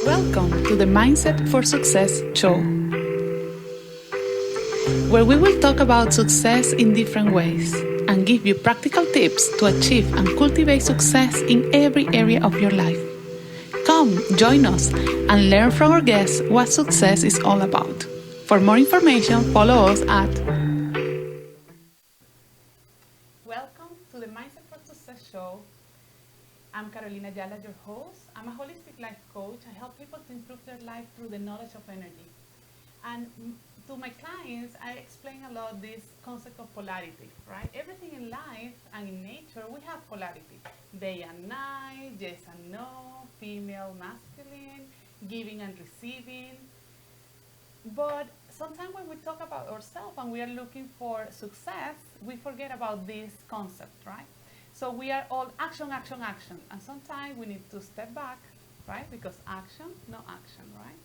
Welcome to the Mindset for Success show, where we will talk about success in different ways and give you practical tips to achieve and cultivate success in every area of your life. Come, join us and learn from our guests what success is all about. For more information, follow us at... Welcome to the Mindset for Success show. I'm Carolina Ayala, your host. I'm a holistic life coach. I help people to improve their life through the knowledge of energy. And to my clients, I explain a lot this concept of polarity, right? Everything in life and in nature, we have polarity. Day and night, yes and no, female, masculine, giving and receiving. But sometimes when we talk about ourselves and we are looking for success, we forget about this concept, right? So we are all action, action, action. And sometimes we need to step back, right? Because action, no action, right?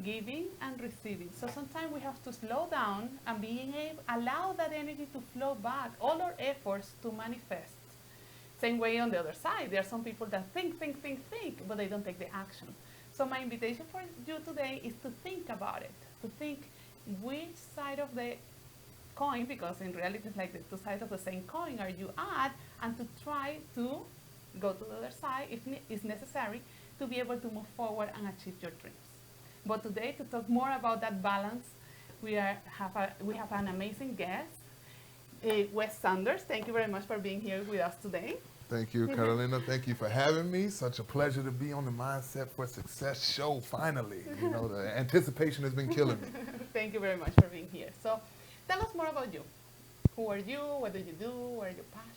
Giving and receiving. So sometimes we have to slow down and allow that energy to flow back, all our efforts to manifest. Same way on the other side. There are some people that think, but they don't take the action. So my invitation for you today is to think about it, to think which side of the coin, because in reality it's like the two sides of the same coin, are you at, and to try to go to the other side if it's necessary to be able to move forward and achieve your dreams. But today, to talk more about that balance, we have an amazing guest, Wes Saunders. Thank you very much for being here with us today. Thank you, Carolina. Thank you for having me. Such a pleasure to be on the Mindset for Success show, finally. You know, the anticipation has been killing me. Thank you very much for being here. So tell us more about you. Who are you? What do you do? What are your passions?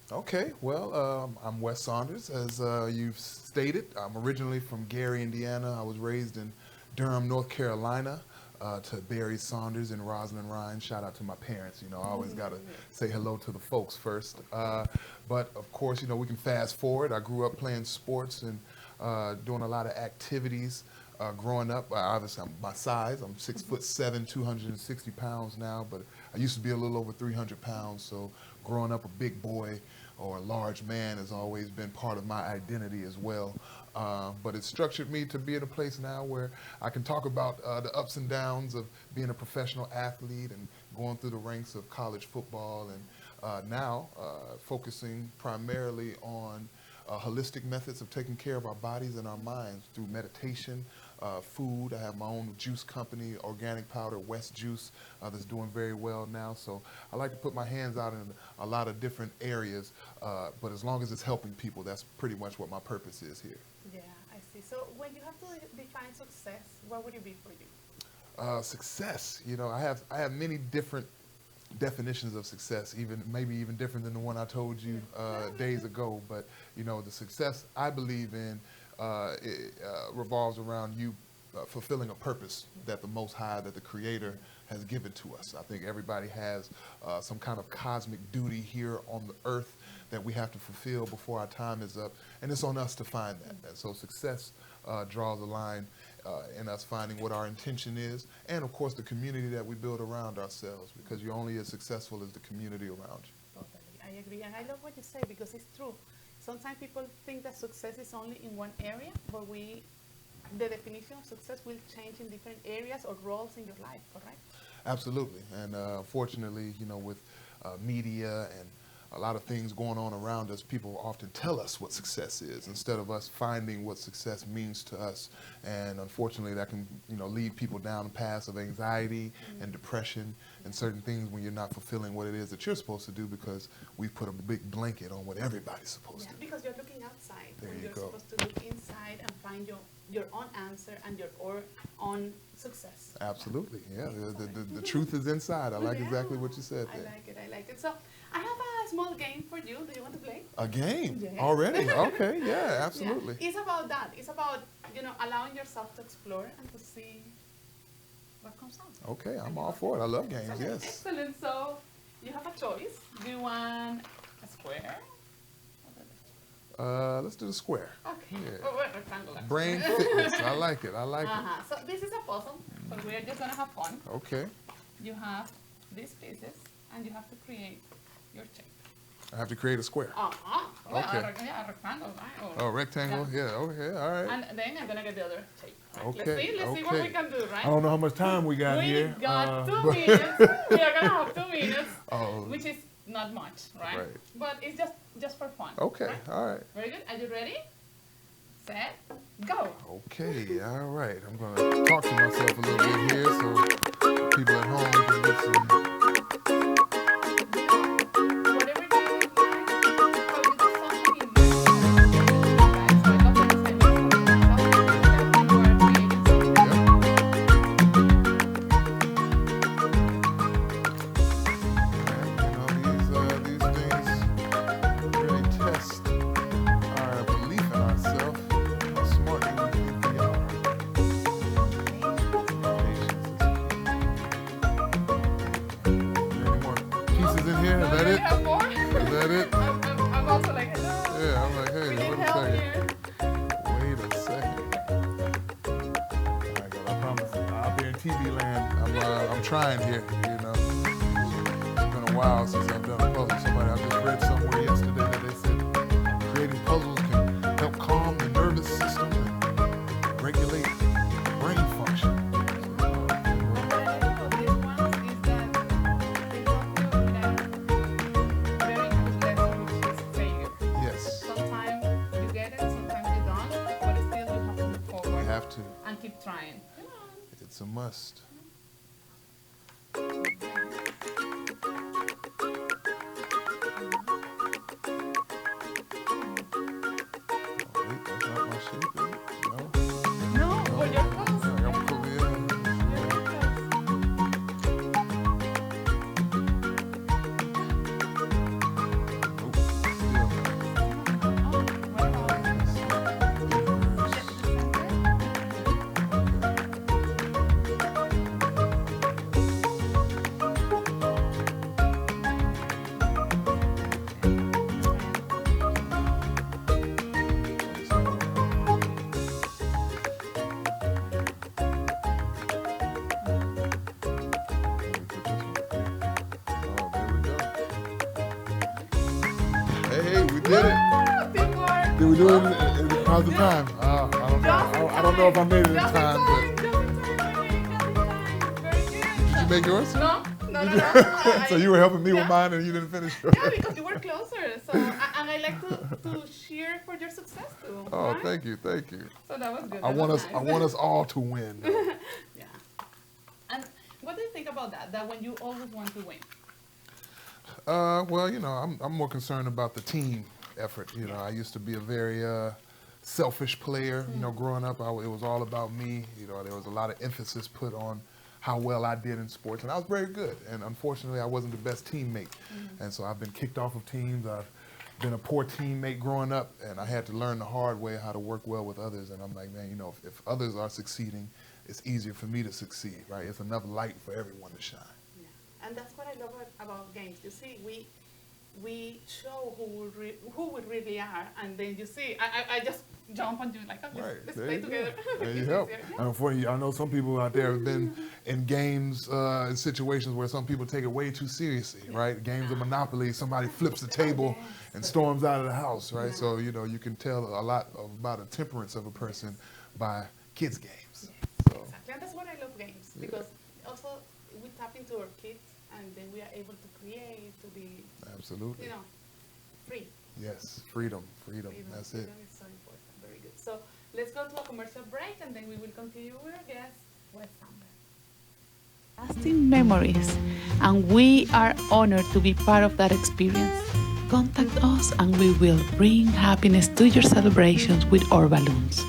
Okay, well, I'm Wes Saunders, as you've stated. I'm originally from Gary, Indiana. I was raised in Durham, North Carolina, to Barry Saunders and Rosalind Ryan. Shout out to my parents. You know, I always got to say hello to the folks first. But of course, you know, we can fast forward. I grew up playing sports and doing a lot of activities. Growing up, obviously, my size, I'm 6'7", 260 pounds now, but I used to be a little over 300 pounds. So growing up, a big boy or a large man has always been part of my identity as well. But it's structured me to be in a place now where I can talk about the ups and downs of being a professional athlete and going through the ranks of college football, and now focusing primarily on holistic methods of taking care of our bodies and our minds through meditation, food. I have my own juice company, organic powder, West Juice, that's doing very well now. So I like to put my hands out in a lot of different areas, but as long as it's helping people, that's pretty much what my purpose is here. Yeah, I see. So when you have to define success, what would it be for you? Success, you know, I have many different definitions of success, maybe even different than the one I told you days ago. But you know, the success I believe in revolves around you fulfilling a purpose that the Most High, that the Creator has given to us. I think everybody has some kind of cosmic duty here on the earth that we have to fulfill before our time is up, and it's on us to find that. And so success draws a line in us finding what our intention is, and of course the community that we build around ourselves, because you're only as successful as the community around you. Totally, I agree, and I love what you say, because it's true. Sometimes people think that success is only in one area, but the definition of success will change in different areas or roles in your life, correct? Absolutely, and fortunately, you know, with media and a lot of things going on around us, people often tell us what success is instead of us finding what success means to us. And unfortunately, that can, you know, lead people down paths of anxiety and depression and certain things when you're not fulfilling what it is that you're supposed to do, because we put a big blanket on what everybody's supposed to do. Because you're looking outside. There when you you're go. Supposed to look inside and find your own answer and your own success. Absolutely, yeah. The truth is inside. I like exactly what you said there. I like it. So I have a small game for you. Do you want to play? A game? Yeah. Already? Okay, yeah, absolutely. Yeah. It's about that. It's about, you know, allowing yourself to explore and to see what comes out. Okay, I'm all for it. I love games, yes. Excellent. So you have a choice. Do you want a square? Let's do the square. Okay. Yeah. Or rectangular. Brain fitness. I like it. I like it. So this is a puzzle, but we are just going to have fun. Okay. You have these pieces, and you have to create your shape. I have to create a square. Well, Okay. yeah, a rectangle, right? Oh, rectangle. Yeah. Okay. All right. And then I'm gonna get the other shape. Right? Okay. Let's see what we Okay. can do, right? I don't know how much time we got We here. got 2 but- minutes. We are gonna have 2 minutes, Oh. which is not much, right? Right. But it's just for fun. Okay. right? All right. Very good. Are you ready? Set. Go. Okay. All right. I'm gonna talk to myself a little bit here, so people at home can get some. Whatever you like, how you do something in right? So I love that it's like you are creating something. Yep. And, these things really test our belief in ourselves, how smart we think we are. Patience is key. Are there any more pieces in here? Is that we it? have more? Is that it? I'm also like, hello. Yeah, I'm like, We hey, need wait a help second. here. Wait a second. All right, girl, I promise. Out there in TV land, I'm trying here. You know, it's been a while since I've done a puzzle. I just read somewhere yesterday that they said creating puzzles can help calm the nervous system and regulate brain function. What I like about these ones is that they help you with a very good lesson, which is failure. Yes, Sometimes you get it, sometimes you don't, but still you have to move we forward have to. and keep trying. Come on. It's a must. Oh, wait, that's not my shape, is it? No. No, well, you're close. Yeah, I'm cool, You're yeah. close. Nope, still. Oh, what about Let's see. Inverse. Hey, we did it. Teamwork. Did we do it? How's the time? I don't know. I don't know if I made it in Just time, but just in time. Very good. did you make yours? No. So you were helping me with Yeah. mine and you didn't finish yours. Yeah, because you were closer. So, and I like to cheer for your success too. Oh, right? thank you, thank you. So that was good. I That want was us, nice. I want us all to win. Yeah. And what do you think about that? That when you always want to win. Well, you know, I'm more concerned about the team effort. You know, I used to be a very selfish player. You know, growing up, it was all about me. You know, there was a lot of emphasis put on how well I did in sports, and I was very good. And unfortunately, I wasn't the best teammate. And so I've been kicked off of teams. I've been a poor teammate growing up, and I had to learn the hard way how to work well with others. And I'm like, man, you know, if others are succeeding, it's easier for me to succeed, right? It's enough light for everyone to shine. Yeah. And that's what I love about games. You see, we show who we really are, and then you see, I just jump on you like, oh, let's there play you go. together. There you help. Yeah. And for you, I know some people out there have been in games, in situations where some people take it way too seriously, right? Games of Monopoly, somebody flips the table and storms out of the house, right? Yeah. So, you know, you can tell a lot about a temperance of a person by kids' games. So, Exactly, and that's what I love games, because also we tap into our kids, and then we are able to create, to be, absolutely. you know, free. Yes, freedom, that's it. Freedom is so important. Very good. So let's go to a commercial break, and then we will continue with our guest, Wes Sanders. Lasting memories, and we are honored to be part of that experience. Contact us, and we will bring happiness to your celebrations with our balloons.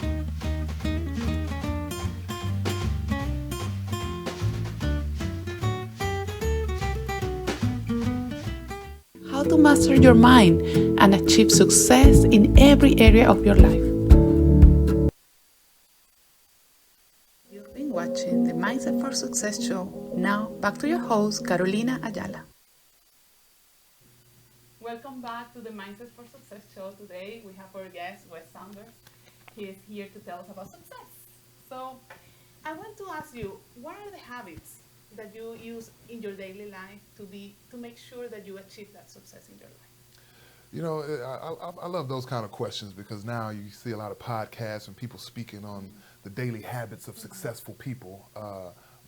How to master your mind and achieve success in every area of your life. You've been watching the Mindset for Success show. Now, back to your host, Carolina Ayala. Welcome back to the Mindset for Success show. Today, we have our guest, Wes Sanders. He is here to tell us about success. So, I want to ask you, what are the habits that you use in your daily life to make sure that you achieve that success in your life? You know, I love those kind of questions because now you see a lot of podcasts and people speaking on the daily habits of successful people.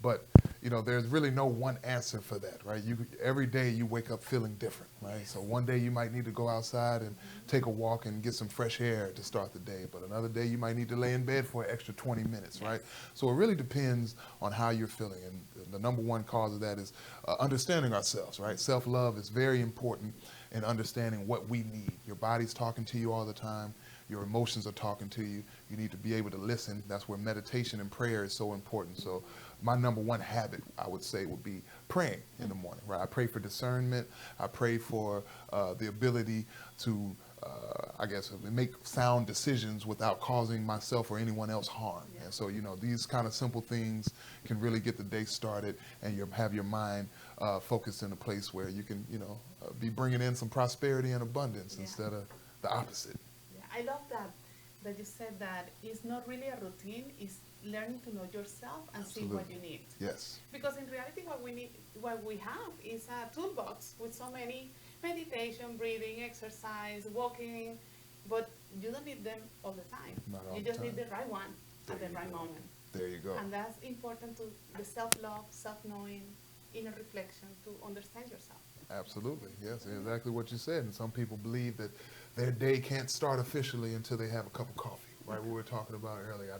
But you know, there's really no one answer for that, right? Every day you wake up feeling different, right? So one day you might need to go outside and take a walk and get some fresh air to start the day, but another day you might need to lay in bed for an extra 20 minutes, right? So it really depends on how you're feeling, and the number one cause of that is understanding ourselves, right? Self-love is very important in understanding what we need. Your body's talking to you all the time. Your emotions are talking to you. You need to be able to listen. That's where meditation and prayer is so important. So my number one habit, I would say, would be praying in the morning, right? I pray for discernment. I pray for the ability to, I guess, make sound decisions without causing myself or anyone else harm. Yeah. And so, you know, these kind of simple things can really get the day started, and you have your mind focused in a place where you can, you know, be bringing in some prosperity and abundance instead of the opposite. Yeah, I love that you said that it's not really a routine, it's learning to know yourself and see what you need. Yes. Because in reality what we have is a toolbox with so many meditation, breathing, exercise, walking, but you don't need them all the time. Not all You the just need time. the right one There at the you right go. moment. There you go. And that's important to the self-love, self-knowing, inner reflection to understand yourself. Absolutely. Yes, exactly what you said. And some people believe that their day can't start officially until they have a cup of coffee, right? We were talking about earlier.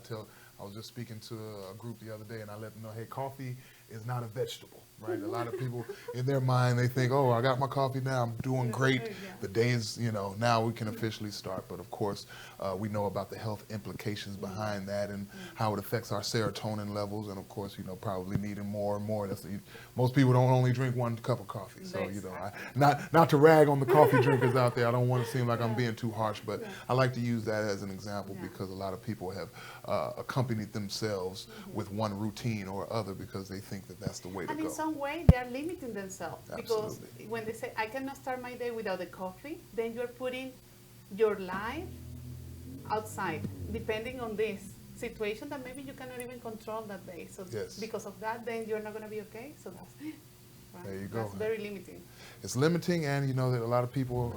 I was just speaking to a group the other day, and I let them know, hey, coffee is not a vegetable, right? A lot of people, in their mind, they think, oh, I got my coffee now, I'm doing great. Yeah. The day is, you know, now we can officially start. But of course, we know about the health implications behind that and how it affects our serotonin levels. And of course, you know, probably needing more and more. Most people don't only drink one cup of coffee. So, you know, not to rag on the coffee drinkers out there. I don't want to seem like I'm being too harsh, but I like to use that as an example because a lot of people have accompanied themselves with one routine or other because they think that that's the way to And go. in some way, they are limiting themselves because Absolutely. when they say, I cannot start my day without the coffee, then you're putting your life outside, depending on this situation that maybe you cannot even control that day. So Yes. because of that, then you're not going to be okay. So that's, right? There you go. That's very limiting. It's limiting, and you know that a lot of people,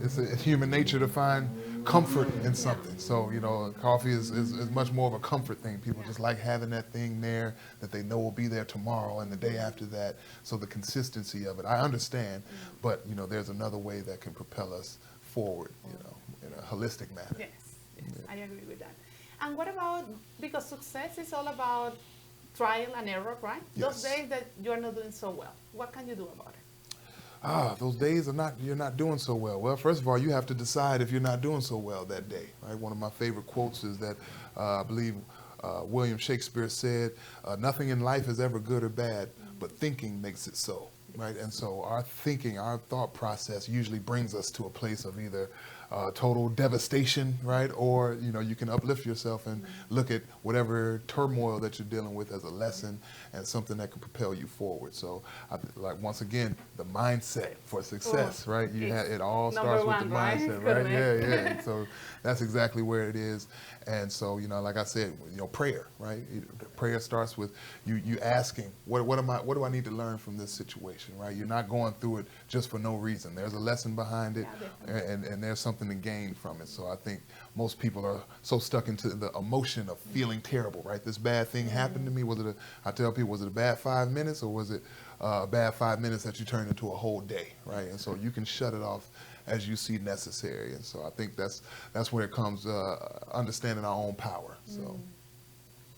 it's human nature to find comfort in something. So, you know, coffee is much more of a comfort thing. People just like having that thing there that they know will be there tomorrow and the day after that. So the consistency of it, I understand, but, you know, there's another way that can propel us forward, you know, in a holistic manner. Yes, I agree with that. And what about, because success is all about trial and error, right? Yes. Those days that you're not doing so well, what can you do about it? Those days you're not doing so well. Well, first of all, you have to decide if you're not doing so well that day, right? One of my favorite quotes is that I believe William Shakespeare said, nothing in life is ever good or bad, but thinking makes it so, right? And so our thinking, our thought process usually brings us to a place of either total devastation, right? Or, you know, you can uplift yourself and look at whatever turmoil that you're dealing with as a lesson and something that can propel you forward. So, like, once again, the mindset for success, right? It all starts with the mindset, right? Yeah. And so that's exactly where it is. And so, you know, like I said, you know, prayer, right? Prayer starts with you asking, what do I need to learn from this situation, right? You're not going through it just for no reason. There's a lesson behind it, and there's something to gain from it. So I think most people are so stuck into the emotion of feeling terrible, right? This bad thing happened to me. I tell people, was it a bad 5 minutes, or was it a bad 5 minutes that you turned into a whole day, right? And so you can shut it off as you see necessary. And so I think that's where it comes, understanding our own power. So.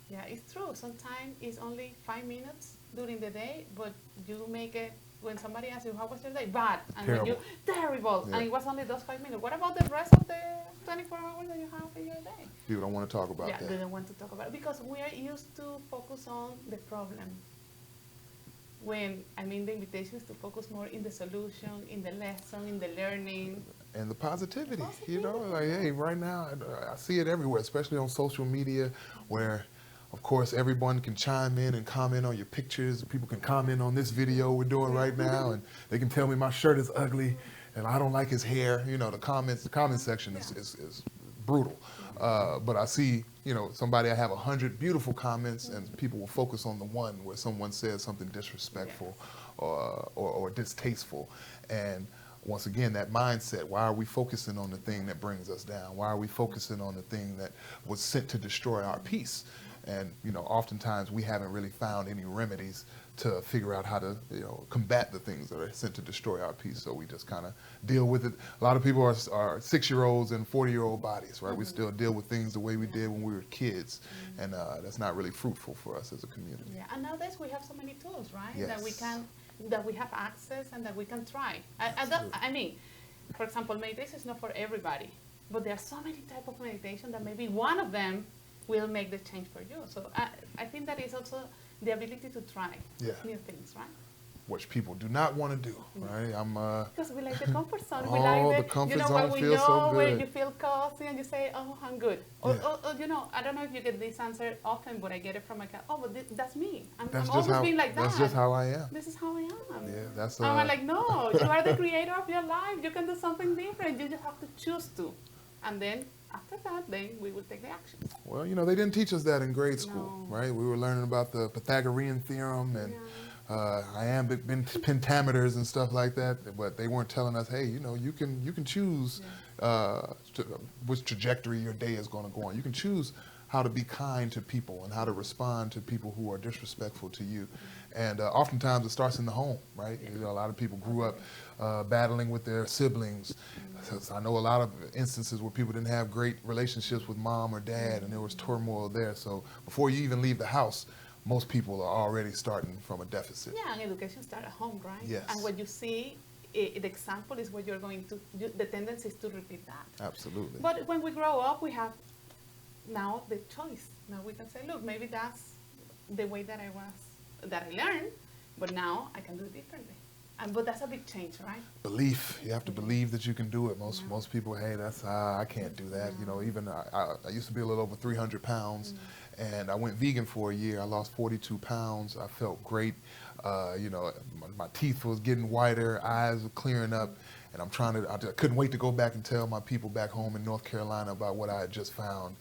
Yeah, it's true. Sometimes it's only 5 minutes during the day, but you make it, when somebody asks you, how was your day? Bad. And Terrible. when terrible. Yeah. And it was only those 5 minutes. What about the rest of the 24 hours that you have in your day? People don't want to talk about Yeah, that. they don't want to talk about it because we are used to focus on the problem. When, I mean, the invitation is to focus more in the solution, in the lesson, in the learning. And the positivity, you know, like, hey, right now, I see it everywhere, especially on social media, where, of course, everyone can chime in and comment on your pictures. People can comment on this video we're doing right now, and they can tell me my shirt is ugly, and I don't like his hair. You know, the comment section is brutal. But I see, you know, I have 100 beautiful comments, and people will focus on the one where someone says something disrespectful or distasteful. And once again, that mindset. Why are we focusing on the thing that brings us down? Why are we focusing on the thing that was sent to destroy our peace? And, oftentimes we haven't really found any remedies to figure out how to, combat the things that are sent to destroy our peace. So we just kind of deal with it. A lot of people are 6-year-olds in 40-year-old bodies, right? We still deal with things the way we did when we were kids. And that's not really fruitful for us as a community. Yeah, and nowadays we have so many tools, right? Yes. That we have access and that we can try. I mean, for example, meditation is not for everybody, but there are so many types of meditation that maybe one of them will make the change for you. So I think that is also the ability to try new things, right? Which people do not want to do, right? Because we like the comfort zone. We Oh, like the comfort when zone we feels know so where good. you feel cozy and you say, oh, I'm good. Yeah. Or, I don't know if you get this answer often, but I get it from my cat. Oh, but that's me. I'm That's always just how, being like that. that's just how I am. This is how I am. Yeah, that's I'm like, no, you are the creator of your life. You can do something different. You just have to choose to. And then after that, then we will take the action. Well, they didn't teach us that in grade school, No. right? We were learning about the Pythagorean theorem and iambic pentameters and stuff like that, but they weren't telling us, hey, you can choose which trajectory your day is going to go on. You can choose how to be kind to people and how to respond to people who are disrespectful to you. And oftentimes it starts in the home, right? A lot of people grew up battling with their siblings. I know a lot of instances where people didn't have great relationships with mom or dad, and there was turmoil there. So before you even leave the house, most people are already starting from a deficit. Yeah, and education starts at home, right? Yes. And what you see, the example is what you're going to, the tendency is to repeat that. Absolutely. But when we grow up, we have now the choice. Now we can say, look, maybe that's the way that I learned, but now I can do it differently. But that's a big change, right? Belief. You have to believe that you can do it. Most people, hey, I can't do that. Even I used to be a little over 300 pounds, and I went vegan for a year. I lost 42 pounds. I felt great. My teeth was getting whiter, eyes were clearing up, and I couldn't wait to go back and tell my people back home in North Carolina about what I had just found.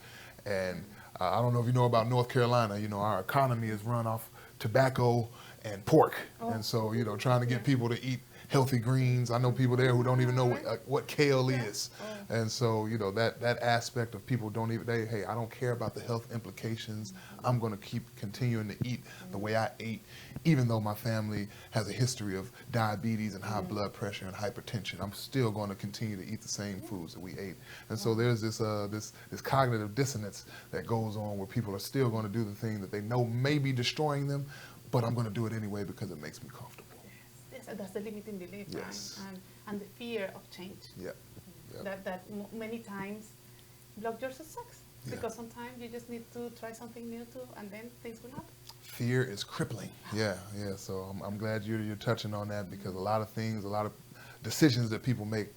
And I don't know if you know about North Carolina. Our economy is run off tobacco and pork. And so, trying to get people to eat healthy greens. I know people there who don't even know what kale is. And so, that aspect of people hey, I don't care about the health implications. I'm going to keep continuing to eat the way I ate, even though my family has a history of diabetes and high blood pressure and hypertension. I'm still going to continue to eat the same foods that we ate. And so there's this cognitive dissonance that goes on where people are still going to do the thing that they know may be destroying them, but I'm going to do it anyway because it makes me comfortable. Yes, that's the limiting belief, Yes. right? And the fear of change. Yeah. That many times block your success. Yeah. Because sometimes you just need to try something new too, and then things will happen. Fear is crippling. Yeah. So I'm glad you're touching on that, because a lot of decisions that people make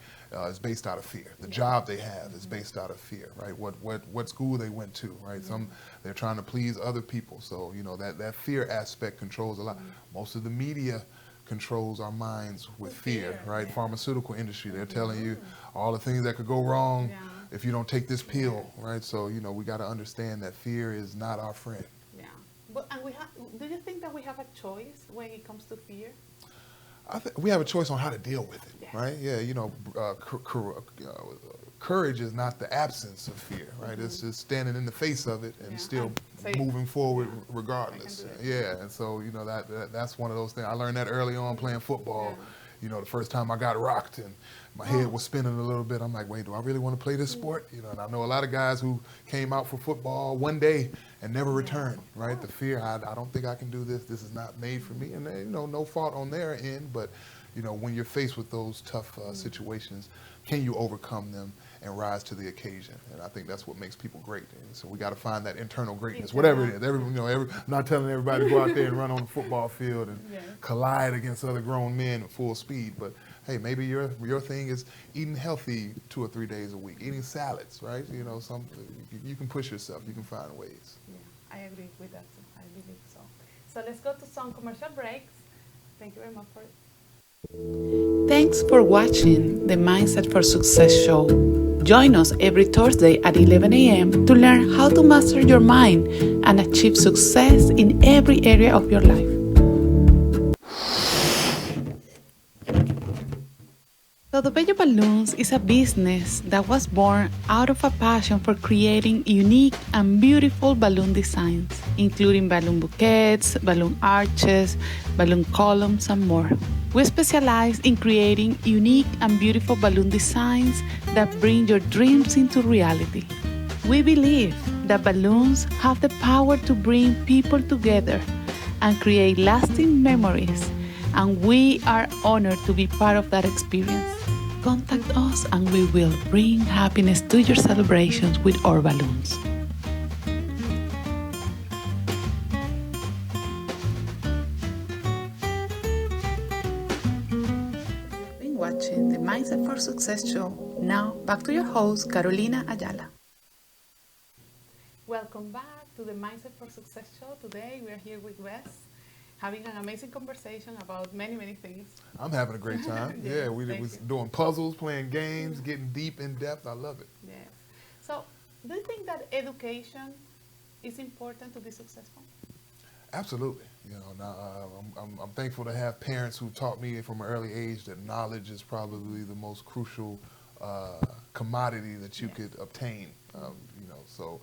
is based out of fear. The job they have is based out of fear, right? What school they went to, right? They're trying to please other people. So, that fear aspect controls a lot. Most of the media controls our minds with fear, right? Pharmaceutical industry, they're telling you all the things that could go wrong if you don't take this pill, right? So, we got to understand that fear is not our friend. Yeah. But do you think that we have a choice when it comes to fear? I think we have a choice on how to deal with it, right? Yeah, courage is not the absence of fear, right? It's just standing in the face of it and still moving forward regardless. Yeah, and so that's one of those things. I learned that early on playing football. The first time I got rocked and my head was spinning a little bit. I'm like, wait, do I really want to play this sport? And I know a lot of guys who came out for football one day and never returned, right? The fear, I don't think I can do this. This is not made for me. And, no fault on their end, but, when you're faced with those tough situations, can you overcome them and rise to the occasion? And I think that's what makes people great. And so we got to find that internal greatness, whatever it is. I'm not telling everybody to go out there and run on the football field and collide against other grown men at full speed, but hey, maybe your thing is eating healthy 2 or 3 days a week, eating salads, right? You can push yourself. You can find ways. Yeah, I agree with that too. I believe so. So let's go to some commercial breaks. Thank you very much for it. Thanks for watching the Mindset for Success show. Join us every Thursday at 11 a.m. to learn how to master your mind and achieve success in every area of your life. Todo Bello Balloons is a business that was born out of a passion for creating unique and beautiful balloon designs, including balloon bouquets, balloon arches, balloon columns, and more. We specialize in creating unique and beautiful balloon designs that bring your dreams into reality. We believe that balloons have the power to bring people together and create lasting memories, and we are honored to be part of that experience. Contact us and we will bring happiness to your celebrations with our balloons. You've been watching the Mindset for Success show. Now, back to your host, Carolina Ayala. Welcome back to the Mindset for Success show. Today we are here with Wes, having an amazing conversation about many things. I'm having a great time. Yes, Yeah, we thank was you. doing puzzles, playing games, getting deep in depth. I love it. Yes. So, do you think that education is important to be successful? Absolutely. You know, now, I'm thankful to have parents who taught me from an early age that knowledge is probably the most crucial commodity that you Yes. could obtain. You know, so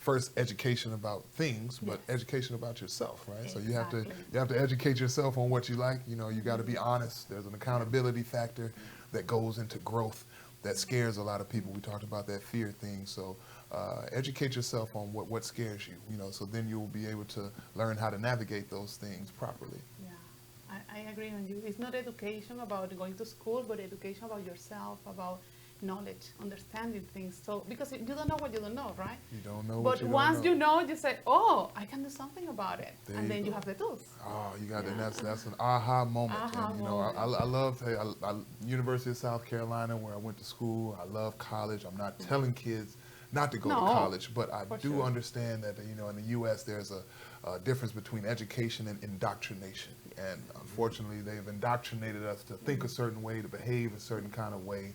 first education about things, but Yes. education about yourself, right? So Exactly. you have to educate yourself on what you like. You know, you got to be honest. There's an accountability factor that goes into growth that scares a lot of people. We talked about that fear thing. So educate yourself on what scares you, you know, so then you'll be able to learn how to navigate those things properly. Yeah, I agree on you. It's not education about going to school, but education about yourself, about knowledge, understanding things. So, because you don't know what you don't know, right? You don't know But what you once don't know. you know, you say, oh, I can do something about it. There And you then you go. have the tools. Oh, you got Yeah. that's an aha moment. Aha And you know, I love University of South Carolina where I went to school. I love college. I'm not telling kids not to go to No, college, but I for do sure. understand that, you know, in the U.S. there's a difference between education and indoctrination. And unfortunately, they've indoctrinated us to think a certain way, to behave a certain kind of way,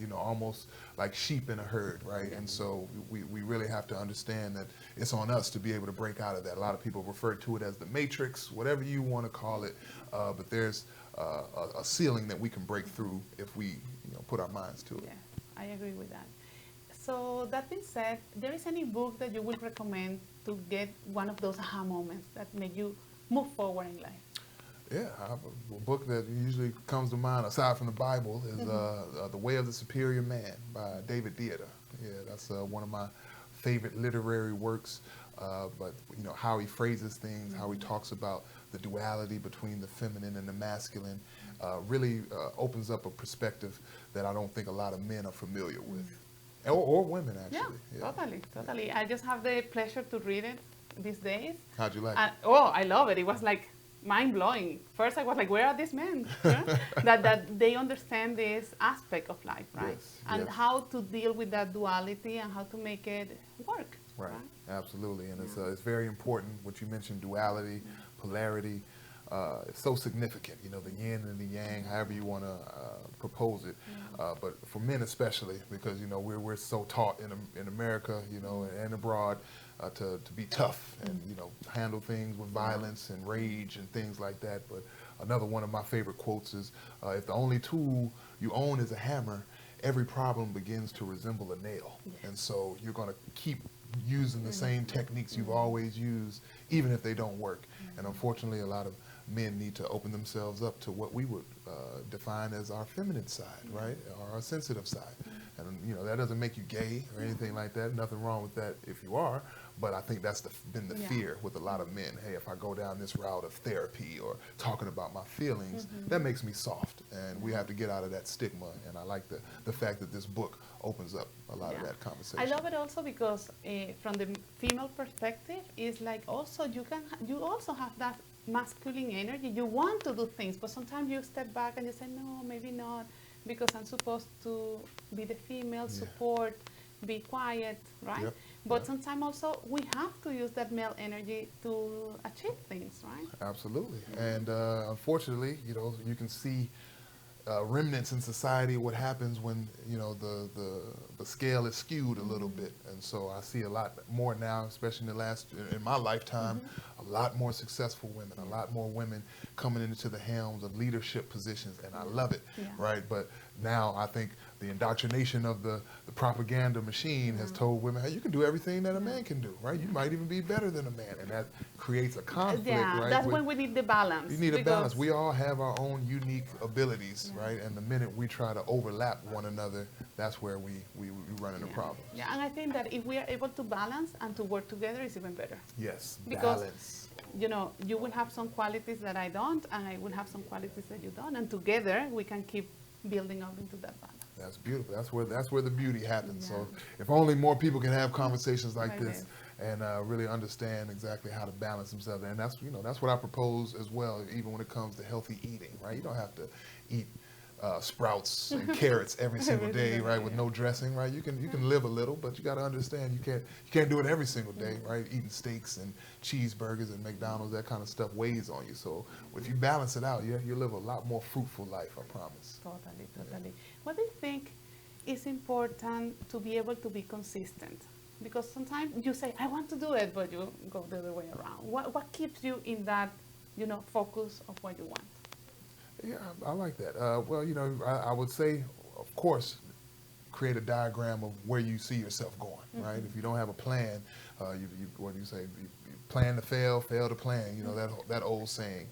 you know, almost like sheep in a herd, right? And so we really have to understand that it's on us to be able to break out of that. A lot of people refer to it as the matrix, whatever you want to call it, but there's a ceiling that we can break through if we, you know, put our minds to it. Yeah, I agree with that. So that being said, there is any book that you would recommend to get one of those aha moments that make you move forward in life? Yeah, I have a book that usually comes to mind, aside from the Bible, is The Way of the Superior Man by David Deida. Yeah, that's one of my favorite literary works. But you know how he phrases things, how he talks about the duality between the feminine and the masculine, really opens up a perspective that I don't think a lot of men are familiar with, or women actually. Yeah, totally. I just have the pleasure to read it these days. How'd you like And, it? oh, I love it. It was like mind-blowing. First I was like, where are these men? Yeah? that they understand this aspect of life, right? Yes, And yes. how to deal with that duality and how to make it work. Right, absolutely, and it's very important. What you mentioned, duality, polarity, it's so significant. You know, the yin and the yang, however you want to propose it. But for men especially, because you know we're so taught in America, you know, and abroad, to be tough and you know handle things with violence and rage and things like that. But another one of my favorite quotes is, "If the only tool you own is a hammer, every problem begins to resemble a nail." And so you're going to keep using the same techniques you've always used, even if they don't work. And unfortunately, a lot of men need to open themselves up to what we would define as our feminine side, right? Or our sensitive side. And, you know, that doesn't make you gay or anything like that. Nothing wrong with that if you are. But I think that's been the fear with a lot of men. Hey, if I go down this route of therapy or talking about my feelings, that makes me soft. And we have to get out of that stigma. And I like the fact that this book opens up a lot of that conversation. I love it also because from the female perspective, it's like also you also have that masculine energy. You want to do things, but sometimes you step back and you say, no, maybe not, because I'm supposed to be the female, support, be quiet, right? Yep. But sometimes also we have to use that male energy to achieve things, right? Absolutely. And unfortunately, you know, you can see remnants in society. What happens when you know the scale is skewed a little bit. And so I see a lot more now, especially in my lifetime, a lot more successful women, a lot more women coming into the helms of leadership positions, and I love it, right? But now I think the indoctrination of the propaganda machine has told women, hey, you can do everything that a man can do, right? You might even be better than a man, and that creates a conflict, right? That's when we need the balance. You need a balance. We all have our own unique abilities, right? And the minute we try to overlap one another, that's where we run into problems. Yeah, and I think that if we are able to balance and to work together, it's even better. Yes, because, balance. You know, you will have some qualities that I don't, and I will have some qualities that you don't, and together we can keep building up into that balance. That's beautiful. That's where the beauty happens. So if only more people can have conversations like this and really understand exactly how to balance themselves. And that's what I propose as well, even when it comes to healthy eating, right? You don't have to eat sprouts and carrots every single day, right? With no dressing, right? You can live a little, but you got to understand you can't do it every single day, right? Eating steaks and cheeseburgers and McDonald's, that kind of stuff weighs on you. So if you balance it out, you live a lot more fruitful life, I promise. Totally. What do you think is important to be able to be consistent? Because sometimes you say, I want to do it, but you go the other way around. What keeps you in that, focus of what you want? Yeah, I like that. Well, I would say, of course, create a diagram of where you see yourself going, right? If you don't have a plan, what do you say? You plan to fail, fail to plan, that old saying.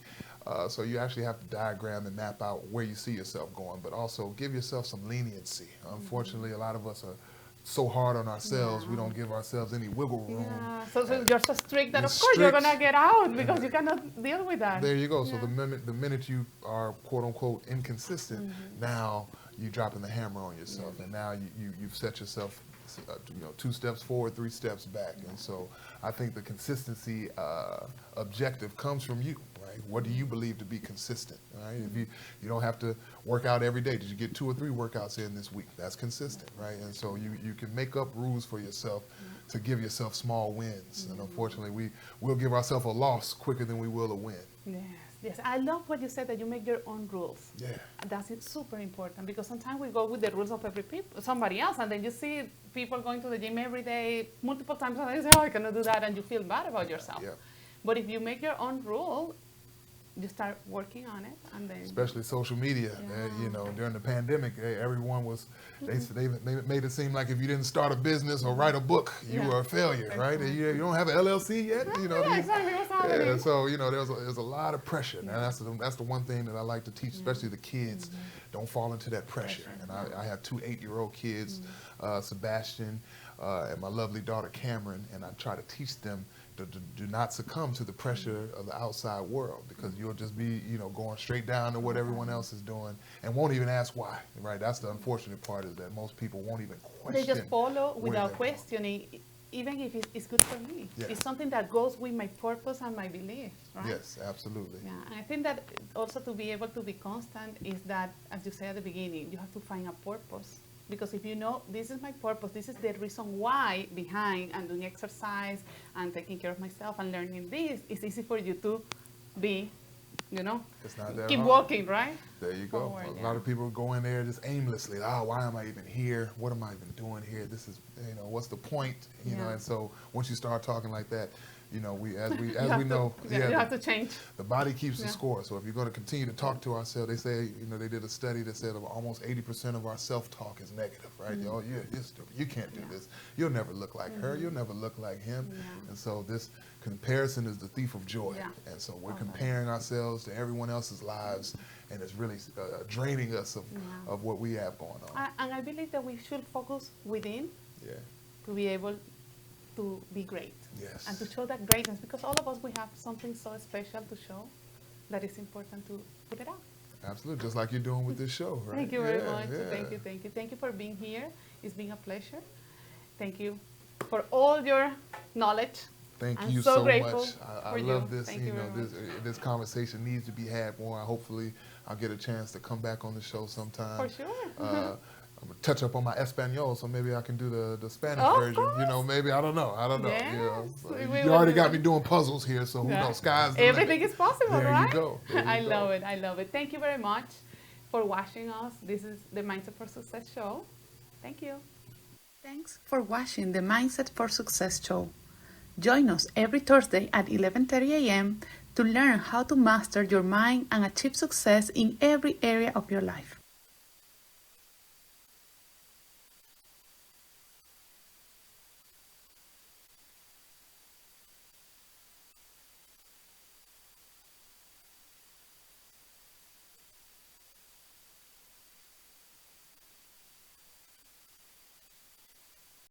So you actually have to diagram and map out where you see yourself going, but also give yourself some leniency. Unfortunately, a lot of us are so hard on ourselves, we don't give ourselves any wiggle room. Yeah. So you're so strict that, of course, you're going to get out because you cannot deal with that. There you go. So the minute you are, quote unquote, inconsistent, now you're dropping the hammer on yourself, and now you've set yourself 2 steps forward, 3 steps back. And so I think the consistency objective comes from you, right? What do you believe to be consistent, right? If you don't have to work out every day. Did you get 2 or 3 workouts in this week? That's consistent, right? And so you can make up rules for yourself to give yourself small wins. And unfortunately, we'll give ourselves a loss quicker than we will a win. Yes. I love what you said, that you make your own rules. Yeah. That's super important, because sometimes we go with the rules of somebody else, and then you see people going to the gym every day, multiple times, and you say, oh, I cannot do that, and you feel bad about yourself. Yeah. But if you make your own rule, you start working on it, and then... Especially social media. During the pandemic, everyone was, they made it seem like if you didn't start a business or write a book, you were a failure, right? You don't have an LLC yet? Exactly what's happening. Yeah, so, there's a lot of pressure. And that's the one thing that I like to teach, especially the kids. Don't fall into that pressure. And I have 2 8-year-old kids, Sebastian and my lovely daughter Cameron, and I try to teach them to do not succumb to the pressure of the outside world, because you'll just be, going straight down to what everyone else is doing and won't even ask why, right? That's the unfortunate part, is that most people won't even question. They just follow without questioning, even if it's good for me. Yeah. It's something that goes with my purpose and my beliefs, right? Yes, absolutely. Yeah, and I think that also to be able to be constant is that, as you said at the beginning, you have to find a purpose. Because if you know, this is my purpose, this is the reason why behind I'm doing exercise and taking care of myself and learning this, it's easy for you to be, It's not that keep hard. walking, right? There you go. Forward, A lot of people go in there just aimlessly. Why am I even here? What am I even doing here? This is, what's the point? And so once you start talking like that, as we know, you have to change. The body keeps the score. So if you're going to continue to talk to ourselves, they say, they did a study that said almost 80% of our self-talk is negative, right? Oh, you're stupid. You can't do this. You'll never look like her. You'll never look like him. And so this comparison is the thief of joy. And so we're comparing ourselves to everyone else's lives, and it's really draining us of what we have going on. And I believe that we should focus within to be able to be great. Yes. And to show that greatness, because all of us, we have something so special to show that it's important to put it out. Absolutely, just like you're doing with this show, right? Thank you very much. Thank you for being here. It's been a pleasure. Thank you for all your knowledge. Thank I'm you so so grateful much. I for love you. this. Thank you very much. This conversation needs to be had more. Hopefully, I'll get a chance to come back on the show sometime. For sure. I'm gonna touch up on my Espanol, so maybe I can do the Spanish Of version. course. Maybe I don't know. Yes, So we you will already do got that. me doing puzzles here, so who knows? Sky's the Everything limit. is possible, There right? you go. There I you love go. it. I love it. Thank you very much for watching us. This is the Mindset for Success show. Thank you. Thanks for watching the Mindset for Success show. Join us every Thursday at 11:30 a.m. to learn how to master your mind and achieve success in every area of your life.